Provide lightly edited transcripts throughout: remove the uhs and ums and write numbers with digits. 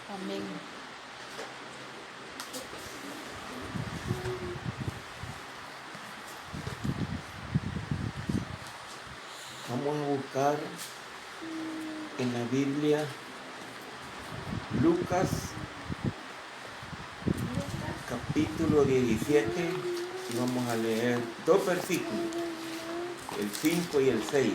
Amén. Vamos a buscar en la Biblia Lucas capítulo 17 y vamos a leer dos versículos, el 5 y el 6.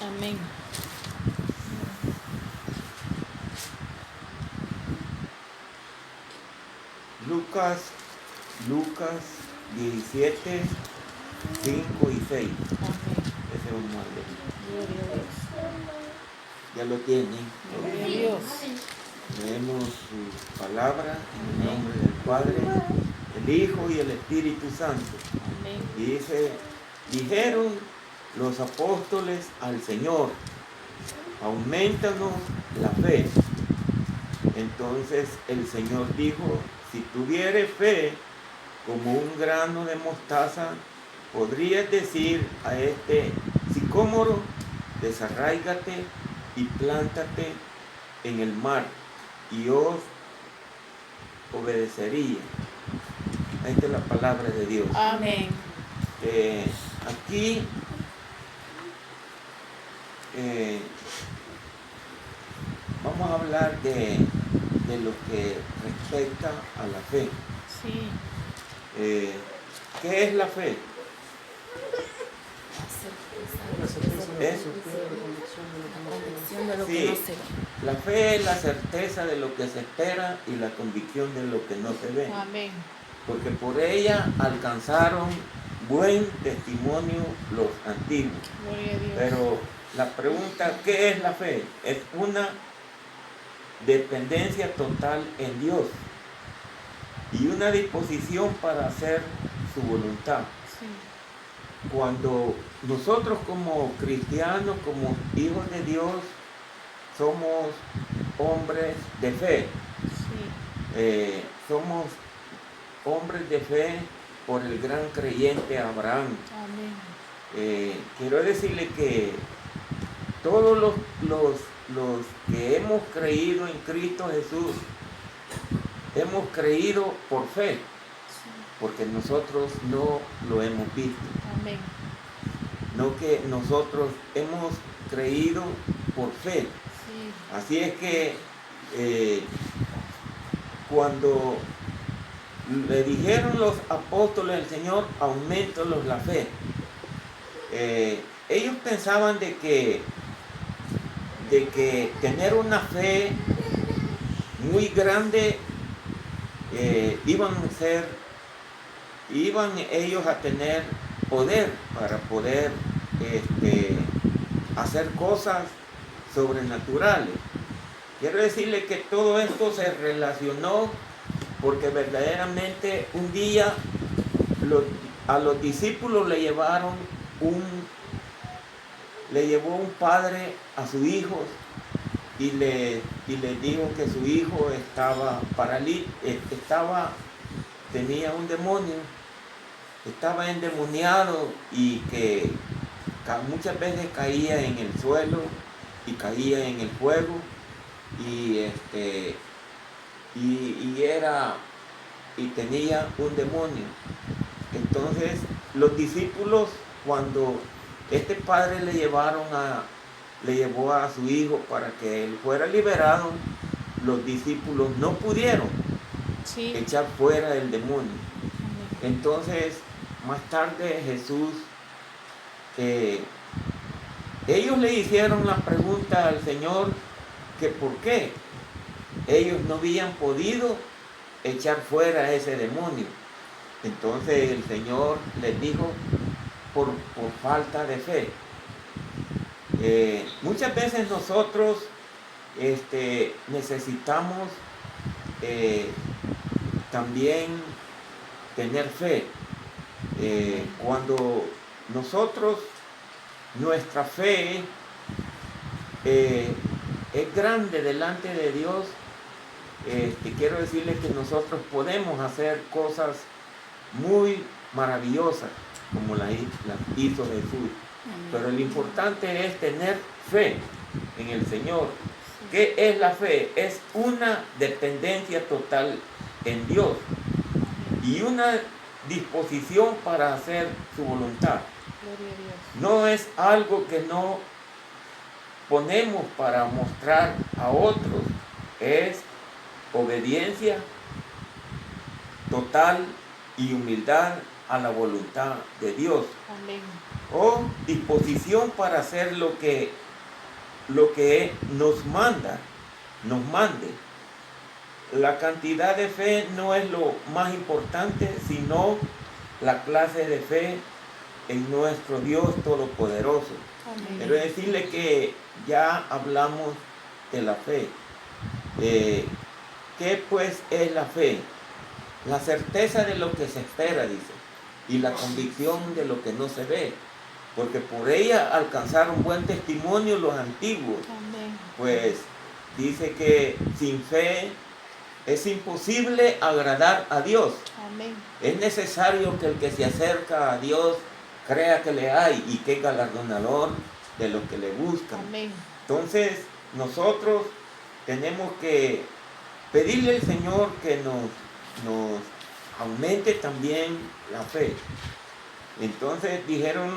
Amén. Lucas 17, 5 y 6. Amén. Ese vamos a leer. Gloria a Dios. Ya lo tienen. Gloria a Dios. Leemos su palabra en el nombre del Padre, el Hijo y el Espíritu Santo. Amén. Y dice, dijeron los apóstoles al Señor, aumentanos la fe. Entonces el Señor dijo, si tuvieres fe como un grano de mostaza, podrías decir a este sicómoro, desarráigate y plántate en el mar, y os obedecería. Esta es la palabra de Dios. Amén. Aquí vamos a hablar de lo que respecta a la fe. Sí. ¿Qué es la fe? Es, Convicción de lo que sí, no se ve. la fe es la certeza de lo que se espera y la convicción de lo que no se ve. Amén. Porque por ella alcanzaron buen testimonio los antiguos. Gloria a Dios. Pero la pregunta, ¿qué es la fe? Es una dependencia total en Dios y una disposición para hacer su voluntad. Sí. Cuando nosotros como cristianos, como hijos de Dios, somos hombres de fe. Sí. Somos hombres de fe por el gran creyente Abraham. Amén. Quiero decirle que todos los que hemos creído en Cristo Jesús, hemos creído por fe, Sí. porque nosotros no lo hemos visto. Amén. No que nosotros hemos creído por fe. Sí. Así es que cuando le dijeron los apóstoles al Señor, auméntanos la fe. Ellos pensaban de que tener una fe muy grande iban ellos a tener poder para poder hacer cosas sobrenaturales. Quiero decirle que todo esto se relacionó porque verdaderamente un día a los discípulos le llevó un padre a su hijo y le dijo que su hijo estaba paralítico, tenía un demonio, estaba endemoniado y que muchas veces caía en el suelo y caía en el fuego y tenía un demonio. Entonces los discípulos, cuando este padre le llevó a su hijo para que él fuera liberado, los discípulos no pudieron Sí. echar fuera el demonio. Amén. Entonces más tarde Jesús, ellos le hicieron la pregunta al Señor que por qué ellos no habían podido echar fuera ese demonio. Entonces el Señor les dijo, por falta de fe. Muchas veces nosotros necesitamos también tener fe. Cuando nuestra fe es grande delante de Dios, quiero decirles que nosotros podemos hacer cosas muy maravillosas como las hizo Jesús. Amén. Pero lo importante es tener fe en el Señor. Sí. ¿Qué es la fe? Es una dependencia total en Dios y una disposición para hacer su voluntad. Gloria a Dios. No es algo que no ponemos para mostrar a otros, es obediencia total y humildad a la voluntad de Dios, Amén. o disposición para hacer lo que nos mande. La cantidad de fe no es lo más importante, sino la clase de fe en nuestro Dios Todopoderoso. Amén. Quiero decirle que ya hablamos de la fe. ¿Qué pues es la fe? La certeza de lo que se espera, dice, y la convicción de lo que no se ve. Porque por ella alcanzaron buen testimonio los antiguos. Amén. Pues dice que sin fe es imposible agradar a Dios. Amén. Es necesario que el que se acerca a Dios crea que le hay y que es galardonador de los que le buscan. Amén. Entonces, nosotros tenemos que pedirle al Señor que nos aumente también la fe. Entonces dijeron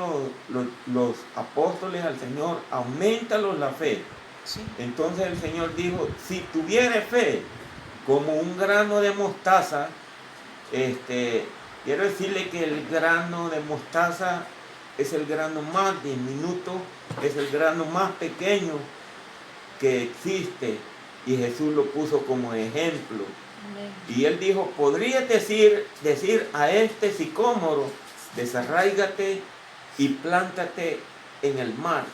los apóstoles al Señor, aumentalos la fe. Sí. Entonces el Señor dijo, si tuviere fe como un grano de mostaza, quiero decirle que el grano de mostaza es el grano más diminuto, es el grano más pequeño que existe, y Jesús lo puso como ejemplo. Amén. Y él dijo, podrías decir a este sicómoro, desarráigate y plántate en el mar,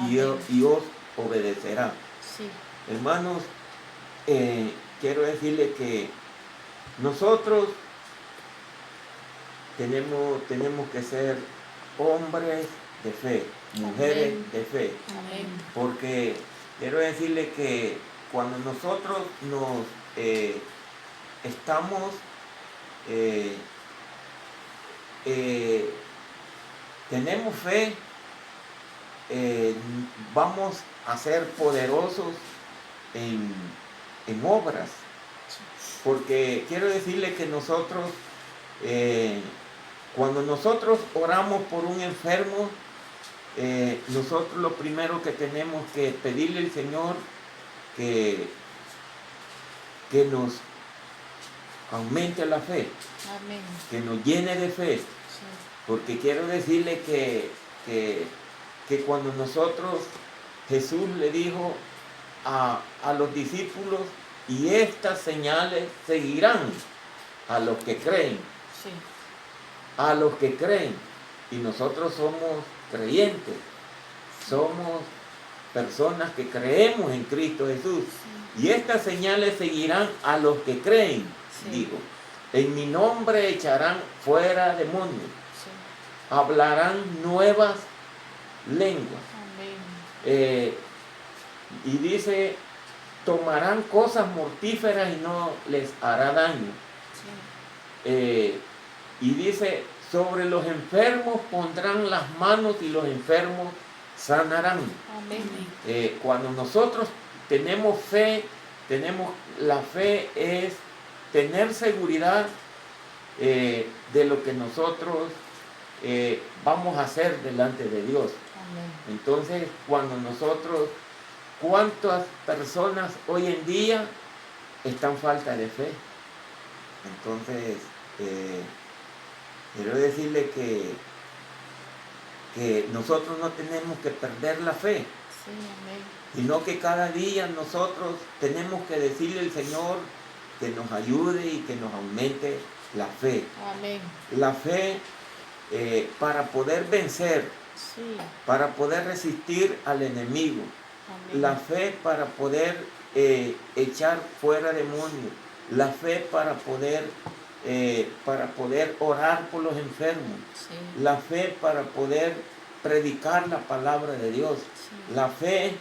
y os obedecerá. Sí. Hermanos, quiero decirle que nosotros tenemos que ser hombres de fe, mujeres Amén. de fe, Amén. porque quiero decirle que cuando nosotros nos estamos tenemos fe, vamos a ser poderosos en obras, porque quiero decirle que nosotros cuando nosotros oramos por un enfermo, nosotros lo primero que tenemos que pedirle al Señor que nos aumente la fe, Amén. que nos llene de fe, Sí. porque quiero decirle que cuando nosotros, Jesús le dijo a los discípulos, y estas señales seguirán a los que creen, Sí. a los que creen, y nosotros somos creyentes, somos personas que creemos en Cristo Jesús. Sí. Y estas señales seguirán a los que creen, Sí. digo. En mi nombre echarán fuera demonios, Sí. hablarán nuevas lenguas. Amén. Y dice, tomarán cosas mortíferas y no les hará daño. Sí. Y dice, sobre los enfermos pondrán las manos y los enfermos sanarán. Amén. Cuando nosotros tenemos fe, la fe es tener seguridad de lo que nosotros vamos a hacer delante de Dios. Amén. Entonces, ¿cuántas personas hoy en día están falta de fe? Entonces, quiero decirle que nosotros no tenemos que perder la fe, Sí. Amén. sino que cada día nosotros tenemos que decirle al Señor que nos ayude y que nos aumente la fe. Amén. La fe para poder vencer, Sí. para poder resistir al enemigo. Amén. La fe para poder echar fuera demonios. La fe para poder orar por los enfermos. Sí. La fe para poder predicar la palabra de Dios. Sí. La fe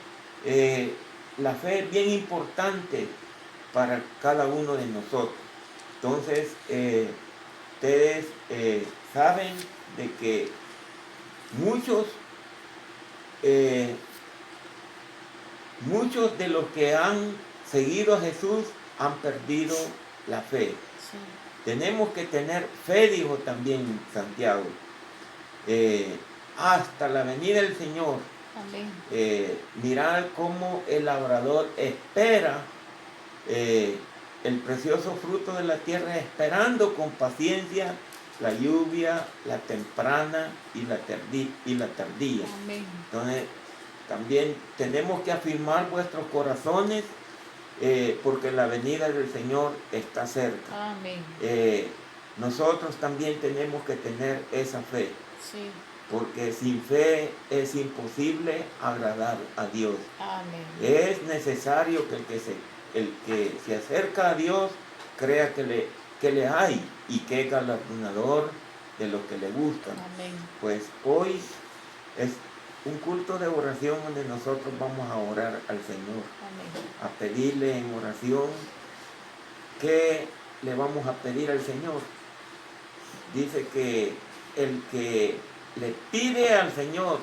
es bien importante para cada uno de nosotros. Entonces, ustedes saben de que muchos de los que han seguido a Jesús han perdido la fe. Sí. Tenemos que tener fe, dijo también Santiago, hasta la venida del Señor. Amén. Mirar cómo el labrador espera el precioso fruto de la tierra, esperando con paciencia la lluvia, la temprana y la tardía. Amén. Entonces, también tenemos que afirmar vuestros corazones porque la venida del Señor está cerca. Amén. Nosotros también tenemos que tener esa fe, Sí. porque sin fe es imposible agradar a Dios. Amén. Es necesario que el que se acerca a Dios crea que le hay y que es galardonador de los que le buscan. Amén. Pues hoy es un culto de oración donde nosotros vamos a orar al Señor, Amén. a pedirle en oración. ¿Qué le vamos a pedir al Señor? Dice que el que le pide al Señor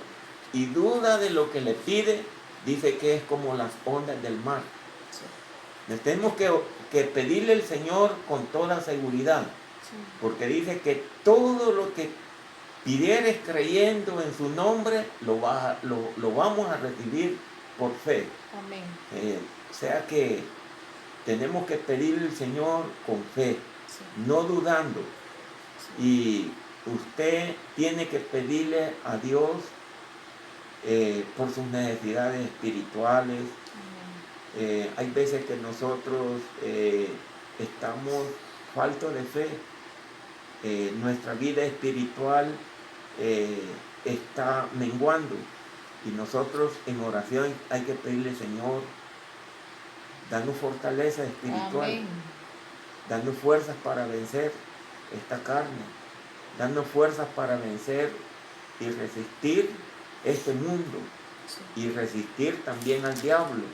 y duda de lo que le pide, dice que es como las ondas del mar. Sí. Tenemos que pedirle al Señor con toda seguridad, Sí. porque dice que todo lo que pidieres creyendo en su nombre, lo vamos a recibir por fe. Amén. O sea que tenemos que pedirle al Señor con fe, Sí. no dudando. Sí. Y usted tiene que pedirle a Dios por sus necesidades espirituales. Amén. Hay veces que nosotros estamos faltos de fe. Nuestra vida espiritual está menguando. Y nosotros en oración hay que pedirle, Señor, danos fortaleza espiritual. Amén. Danos fuerzas para vencer esta carne. Danos fuerzas para vencer y resistir este mundo. Sí. Y resistir también al diablo.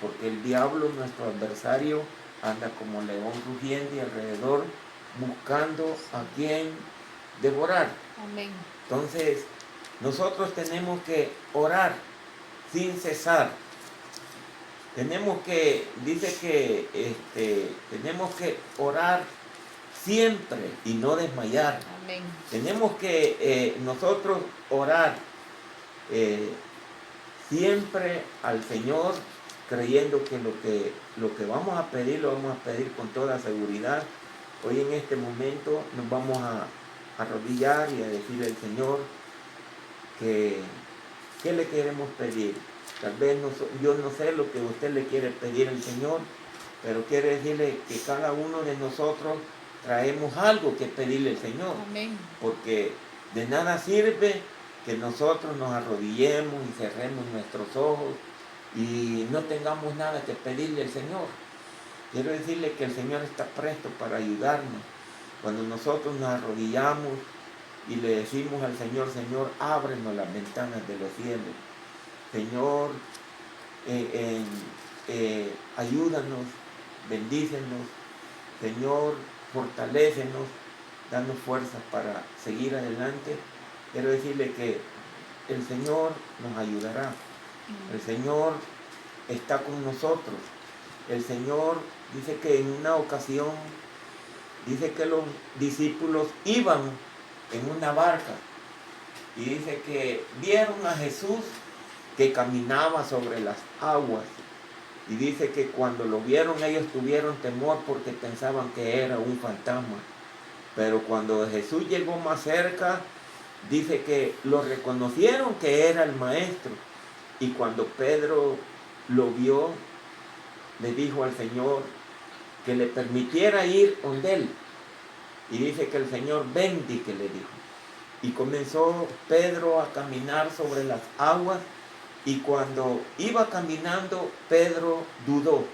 Porque el diablo, nuestro adversario, anda como león rugiente y alrededor buscando a quien devorar. Amén. Entonces, nosotros tenemos que orar sin cesar. Tenemos que, dice que tenemos que orar siempre y no desmayar. Amén. Tenemos que nosotros orar siempre al Señor, creyendo que lo que vamos a pedir, lo vamos a pedir con toda seguridad. Hoy en este momento nos vamos a arrodillar y a decirle al Señor que ¿qué le queremos pedir? Tal vez yo no sé lo que usted le quiere pedir al Señor, pero quiero decirle que cada uno de nosotros traemos algo que pedirle al Señor. Amén. Porque de nada sirve que nosotros nos arrodillemos y cerremos nuestros ojos y no tengamos nada que pedirle al Señor. Quiero decirle que el Señor está presto para ayudarnos. Cuando nosotros nos arrodillamos y le decimos al Señor, Señor, ábrenos las ventanas de los cielos. Señor, ayúdanos, bendícenos. Señor, fortalécenos, danos fuerzas para seguir adelante. Quiero decirle que el Señor nos ayudará. El Señor está con nosotros. El Señor dice que en una ocasión, dice que los discípulos iban en una barca y dice que vieron a Jesús que caminaba sobre las aguas. Y dice que cuando lo vieron ellos tuvieron temor porque pensaban que era un fantasma. Pero cuando Jesús llegó más cerca, dice que lo reconocieron que era el Maestro. Y cuando Pedro lo vio, le dijo al Señor que le permitiera ir donde él. Y dice que el Señor bendice, le dijo. Y comenzó Pedro a caminar sobre las aguas. Y cuando iba caminando, Pedro dudó.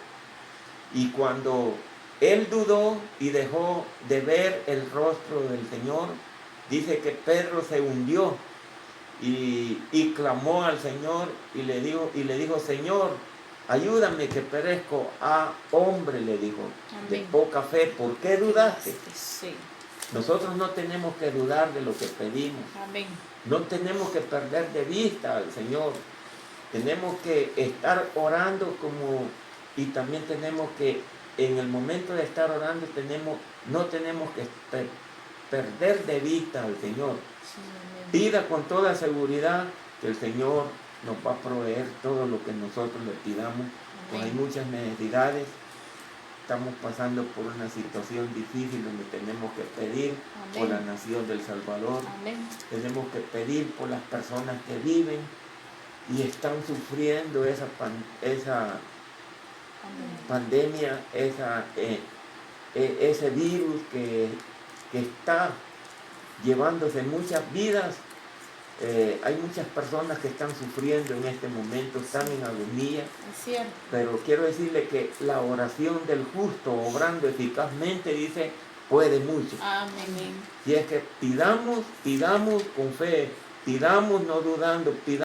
Y cuando él dudó y dejó de ver el rostro del Señor, dice que Pedro se hundió y clamó al Señor y le dijo, Señor, ayúdame que perezco. Ah, hombre, le dijo, de Amén. poca fe, ¿por qué dudaste? Sí. Nosotros no tenemos que dudar de lo que pedimos. Amén. No tenemos que perder de vista al Señor. Tenemos que estar orando y también tenemos que, en el momento de estar orando, no tenemos que perder de vista al Señor. Sí, amén. Pida con toda seguridad que el Señor nos va a proveer todo lo que nosotros le pidamos. Pues hay Amén. muchas necesidades. Estamos pasando por una situación difícil donde tenemos que pedir por la Amén. nación del Salvador. Amén. Tenemos que pedir por las personas que viven y están sufriendo esa Amén. pandemia, ese virus que está llevándose muchas vidas. Hay muchas personas que están sufriendo en este momento, están en agonía, Es cierto. pero quiero decirle que la oración del justo, obrando eficazmente, dice, puede mucho. Amén. Y es que pidamos con fe, pidamos no dudando, pidamos